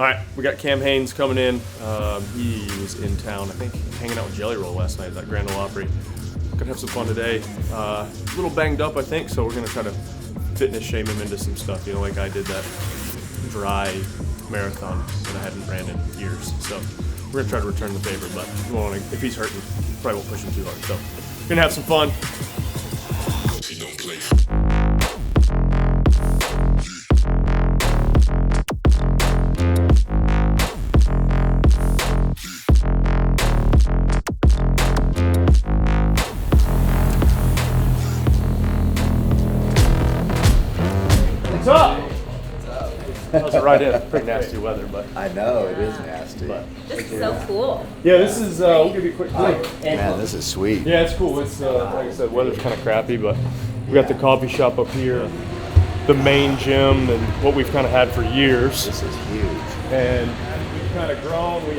All right, we got Cam Haynes coming in. He was in town, I think, hanging out with Jelly Roll last night at that Grand Ole Opry. Gonna have some fun today. A little banged up, I think, so we're gonna try to fitness shame him into some stuff. You know, like I did that dry marathon that I hadn't ran in years. So we're gonna try to return the favor, but we won't, if he's hurting, probably won't push him too hard. So we're gonna have some fun. What's up? That was right in. Pretty nasty weather, but I know it is nasty. This is so cool. yeah, this is. We'll give you a quick tour. Man, this is sweet. Yeah, it's cool. It's like I said, weather's kind of crappy, but we got the coffee shop up here, the main gym, and what we've kind of had for years. This is huge. And we've kind of grown. We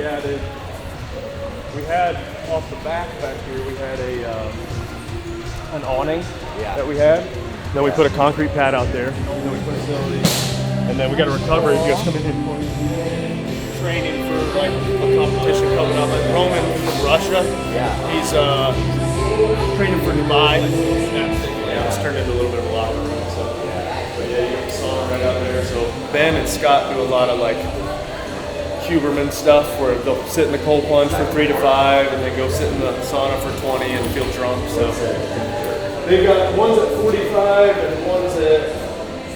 had off the back here, we had an awning that we had. Then we put a concrete pad out there. And then we put facilities. And then we got a recovery. You guys coming in for training for like a competition coming up. Like Roman from Russia. Yeah. He's training for Dubai. Yeah, it's turned into a little bit of a locker room. So but yeah, you got the sauna right out there. So Ben and Scott do a lot of like Huberman stuff where they'll sit in the cold plunge for 3 to 5 and then go sit in the sauna for 20 and feel drunk. So they've got one's at 45 and one's at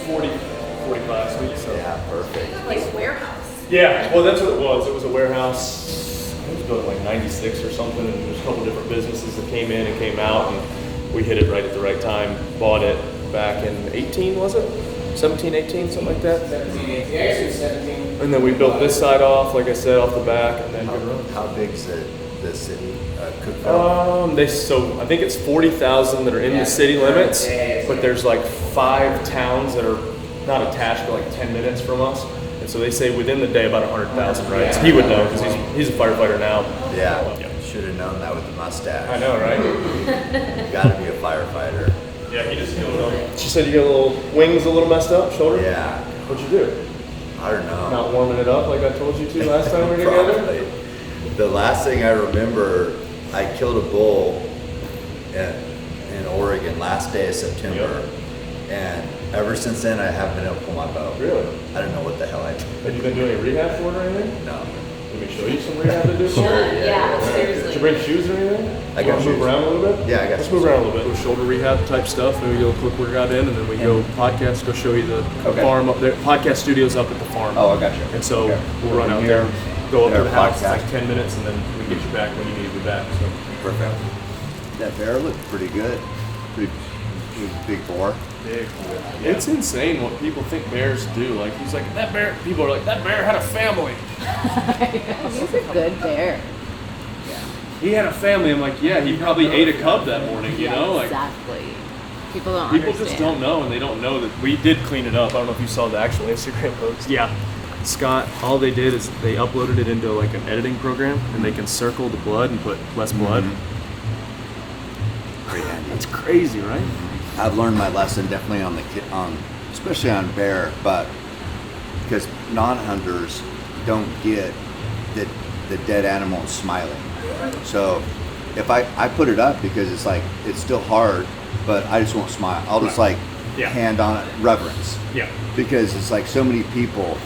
45 sweet. So Yeah, perfect. Like a warehouse. yeah, well that's what it was. It was a warehouse. It was built in like 96 or something, and there's a couple different businesses that came in and came out, and we hit it right at the right time. Bought it back in 18, was it? 17, 18, something like that. 17, 18. Yeah, actually 17. And then we built this side off, like I said, off the back, and then How big's the city? Cookville? So I think it's 40,000 that are in the city limits, but there's like 5 towns that are not attached, but like 10 minutes from us. And so they say within the day about 100,000 rides. He would know because he's a firefighter now. Yeah. Should have known that with the mustache. I know, right? You gotta be a firefighter. Yeah, he just don't know. She said you got a little wings a little messed up, shoulder? Yeah. What'd you do? I don't know. Not warming it up like I told you to last time we were together? Probably. The last thing I remember, I killed a bull in Oregon last day of September. And ever since then, I haven't been able to pull my bow. Really? I don't know what the hell I did. Have you been doing any rehab for it or anything? No. Let me show you some rehab to do for it. Yeah, Did seriously. you bring shoes or anything? I got Move shoes. around a little bit? Yeah, I got Let's shoes. move around a little bit. Little shoulder rehab type stuff. Maybe get a quick workout in, and then we go podcast, go show you the farm up there. Podcast studio's up at the farm. Oh, I got you. And so Okay. we'll run out Here. there, go up to There, the house. It's podcast. like 10 minutes, and then we can get you back when you need to be back. So Perfect. That bear looked pretty good. Pretty big boar. big. Yeah. It's insane what people think bears do. Like he's like that bear. People are like that bear had a family. He's a good bear. He had a family. I'm like, yeah, he probably ate a cub that morning. You know, like. Exactly. People don't People understand. just don't know, and they don't know that we did clean it up. I don't know if you saw the actual Instagram post. Yeah. Scott, all they did is they uploaded it into like an editing program, and they can circle the blood and put less blood. Pretty handy. That's crazy, right? I've learned my lesson definitely especially on bear, but because non-hunters don't get the dead animal smiling. So if I put it up because it's still hard, but I just won't smile. I'll just hand on it, reverence. Yeah. Because it's like so many people,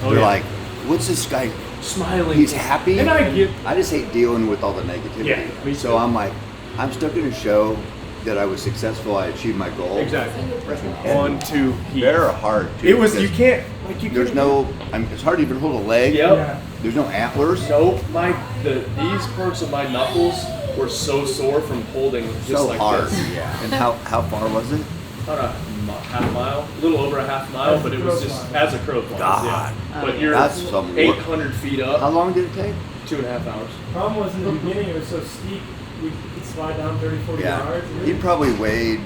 Oh, they're yeah. like, what's this guy? Smiling. He's happy. And I just hate dealing with all the negativity. Yeah, me too. So I'm like, I'm still going to show that I was successful. I achieved my goal. Exactly. And On to heat. They're hard too. It was. because You can't. Like you. There's couldn't- no. It's hard to even hold a leg. Yep. Yeah. There's no antlers. Nope. These parts of my knuckles were so sore from holding just So like hard. this. Yeah. And how far was it? About a half mile, a little over a half mile, but it was just as a crow flies. God. Yeah. But you're That's some work. 800 feet up. How long did it take? 2.5 hours. Problem was in the beginning it was so steep we could slide down 30, 40 Yeah. yards. He probably weighed.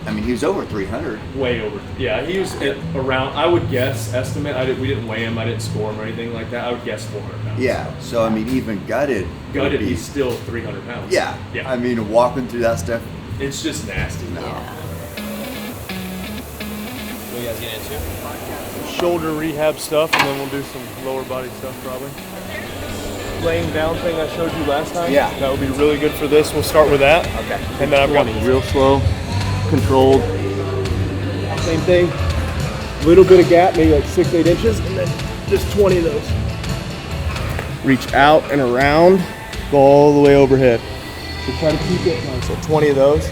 I mean, he was over 300. Way over. Yeah, he was at around. I would guess estimate. We didn't weigh him. I didn't score him or anything like that. I would guess 400 pounds. Yeah. So I mean, even gutted. Gutted, would be- he's still 300 pounds. Yeah. Yeah. I mean, walking through that stuff. It's just nasty. No. Yeah. What are you guys getting into? shoulder rehab stuff, and then we'll do some lower body stuff probably. Laying down thing I showed you last time. Yeah. That would be really good for this. We'll start with that. Okay. And then I've got real slow, controlled. Same thing. Little bit of gap, maybe like 6-8 inches, and then just 20 of those. Reach out and around, go all the way overhead. So try to keep it nice. So 20 of those.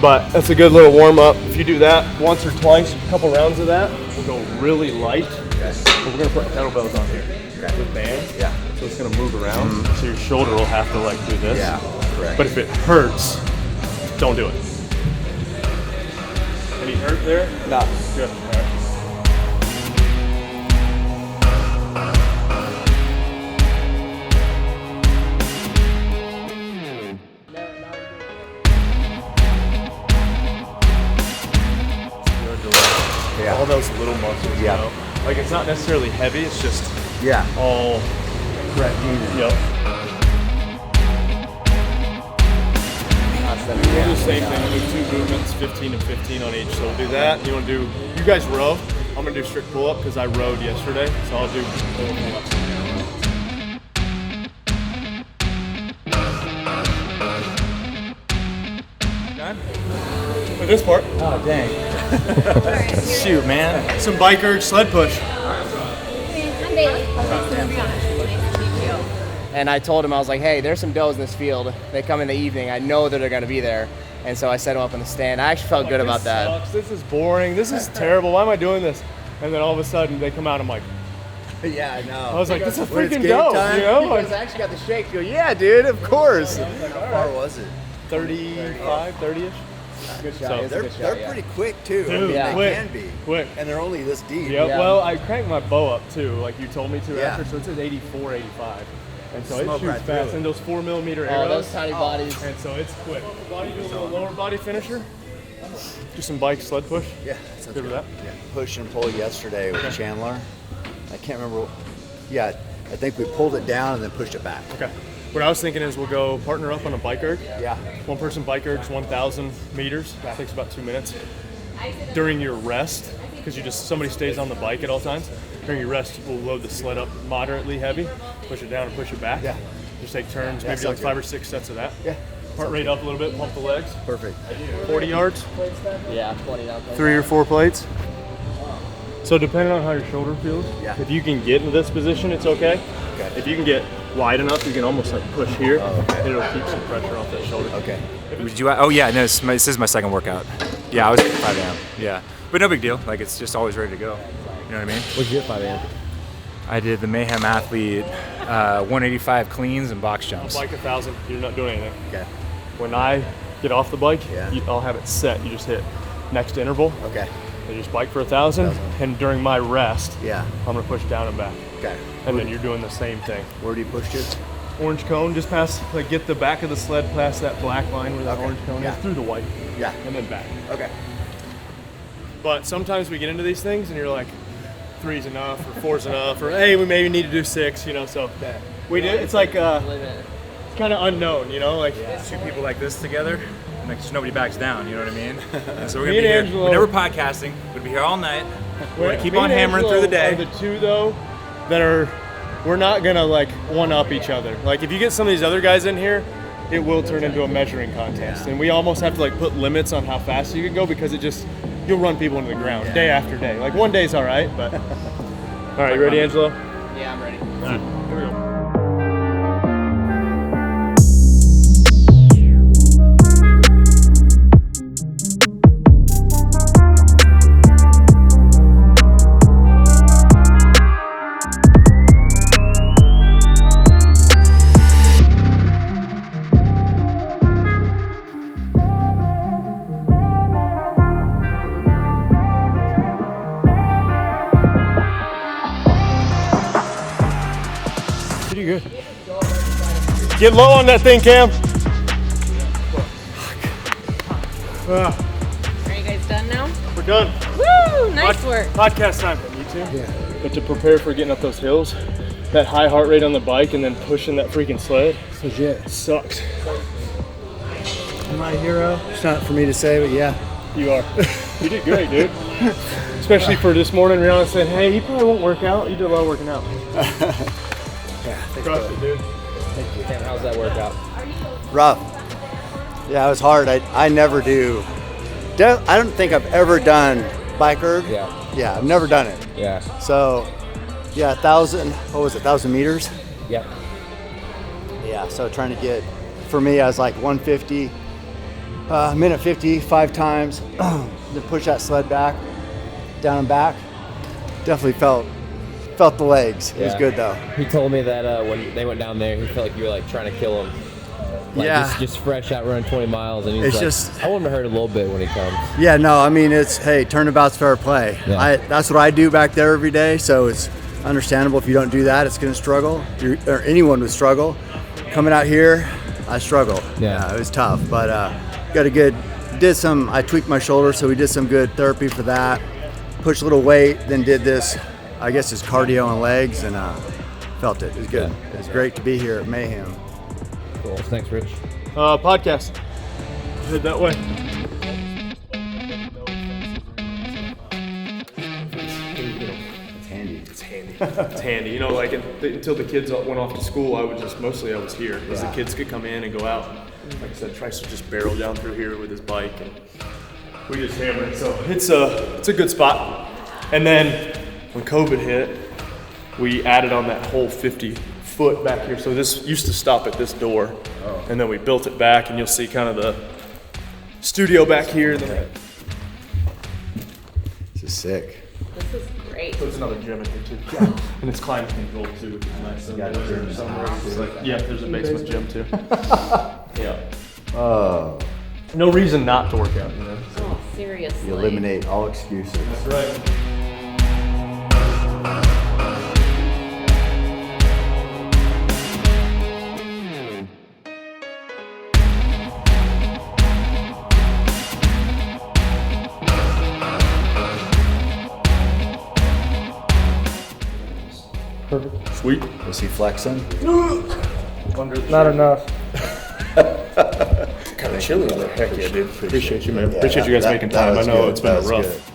But that's a good little warm up. If you do that once or twice, a couple rounds of that, we'll go really light. But we're gonna put kettlebells on here with bands. Yeah. So it's gonna move around. So your shoulder will have to like do this. Yeah, correct. But if it hurts, don't do it. Any hurt there? No. Good. All right. Yeah. All those little muscles, Yeah. you know? Like it's not necessarily heavy, it's just Yeah. all Correct. Yep. We'll do the same thing. We'll do 2 movements, 15 and 15 on each. So we'll do that. You want to do, you guys row. I'm going to do strict pull up because I rowed yesterday. So I'll do pull up. Done? For this part. Oh, dang. Shoot, man. Some bike erg sled push. And I told him, I was like, hey, there's some does in this field. They come in the evening. I know that they're going to be there. And so I set them up in the stand. I actually felt good about that. Sucks. This is boring. This is terrible. Why am I doing this? And then all of a sudden they come out. I'm like, Yeah, I know. I was like, this is When it's freaking game dope. time, You know, You like guys actually got the shake. You go, yeah, dude, of course. How far was it? 35, 30-ish. Good shot. So It's a They're good shot, they're yeah. pretty quick too. Dude, I mean, quick, they can be. quick. And they're only this deep. Yeah, Yeah. well, I cranked my bow up too, like you told me to Yeah. after, so it's at 84, 85. And so it Smoke shoots right through fast. it. And those 4mm Oh, arrows. those tiny bodies. And so it's quick. Body, do a little lower body finisher. Do some bike sled push. Yeah, that sounds Good with that? Yeah. Push and pull yesterday with Chandler. I can't remember. Yeah, I think we pulled it down and then pushed it back. Okay. What I was thinking is we'll go partner up on a bike erg. Yeah. One person bike ergs 1,000 meters. It takes about 2 minutes. During your rest, because somebody stays on the bike at all times. During your rest, we'll load the sled up moderately heavy, push it down and push it back. Yeah. Just take turns, Yeah, maybe like sounds 5 good. or 6 sets of that. Yeah. Heart rate up a little bit, pump the legs. Perfect. 40 yards, Yeah, 20 down. 3 or 4 plates. So depending on how your shoulder feels, Yeah. if you can get into this position, it's okay. Okay. If you can get wide enough, you can almost like push here. Oh, okay. It'll keep some pressure off that shoulder. Okay. Did you? Oh yeah, no. This is my second workout. Yeah, I was at 5 a.m. Yeah, but no big deal. Like it's just always ready to go. You know what I mean? What'd you get 5 a.m.? I did the Mayhem Athlete 185 cleans and box jumps. Bike 1,000, you're not doing anything. Okay. When I get off the bike, Yeah. I'll have it set. You just hit next interval. Okay. You just bike for 1,000, and during my rest, Yeah. I'm gonna push down and back. Okay. And then you're doing the same thing. Where do you push to? Orange cone, just past, like get the back of the sled past that black line where that Okay. orange cone Yeah. is, through the white, Yeah. and then back. Okay. But sometimes we get into these things and you're like, 3's enough, or 4's enough, or hey, we maybe need to do 6, you know, so we do, it's like, it's kind of unknown, you know, like, Two people like this together, and like just nobody backs down. You know what I mean? And so we're Me gonna be and here. Angelo- Whenever podcasting, we're gonna be here all night. We're gonna keep me on and hammering Angelo through the day. Are the two though that are, we're not gonna like one up each other. Like if you get some of these other guys in here, it will turn into a measuring contest, and we almost have to like put limits on how fast you can go because it just, you'll run people into the ground day after day. Like one day's all right, but. All right, you ready, Angelo? Yeah, I'm ready. All right, here we go. Pretty good. Get low on that thing, Cam. Are you guys done now? We're done. Woo! Nice work. Podcast time. You too? Yeah. But to prepare for getting up those hills, that high heart rate on the bike and then pushing that freaking sled, legit sucks. My hero. It's not for me to say, but yeah. You are. You did great, dude. especially for this morning. Rihanna said, "Hey, you probably won't work out. You did a lot of working out." CrossFit, dude. Thank you. Cam, how's that workout? Rough. Yeah, it was hard. I never do. I don't think I've ever done bike erg. Yeah, I've never done it. Yeah. So, yeah, 1,000. What was it? 1,000 meters. Yep. Yeah. So trying to get, for me, I was like 150, minute 50, 5 times. Then push that sled back, down and back. Definitely felt the legs. It was good though. He told me that when they went down there, he felt like you were like trying to kill him. Like, yeah. Just fresh out running 20 miles, and he's It's like, just. I want him to hurt a little bit when he comes. Yeah, no, I mean, it's, hey, turnabout's fair play. Yeah. That's what I do back there every day, so it's understandable if you don't do that, it's going to struggle, or anyone would struggle. Coming out here, I struggle. Yeah. It was tough, but got a good, I tweaked my shoulder, so we did some good therapy for that. Pushed a little weight, then did this, I guess it's cardio on legs, and felt it. It was good. Yeah. It was great to be here at Mayhem. Cool. Thanks, Rich. Podcast. Head that way. It's handy. It's handy. It's handy. You know, like until the kids went off to school, I was here because the kids could come in and go out. Like I said, Trice would just barrel down through here with his bike, and we just hammer it. So it's a good spot. And then when COVID hit, we added on that whole 50 foot back here. So this used to stop at this door, and then we built it back, and you'll see kind of the studio back here. Then This is sick. This is great. there's another gym in here too, and it's climate controlled too, which is nice. So there's like, yeah, there's a basement gym too. Yeah. Oh, No reason not to work out, you know. Oh, seriously. you eliminate all excuses. That's right. Perfect. Sweet. Was he flexing? Not enough. Kind of chilly in there. Heck yeah, dude. Appreciate you, man. Yeah, Appreciate you guys that- making that time. I was know good. it's been That was rough. good.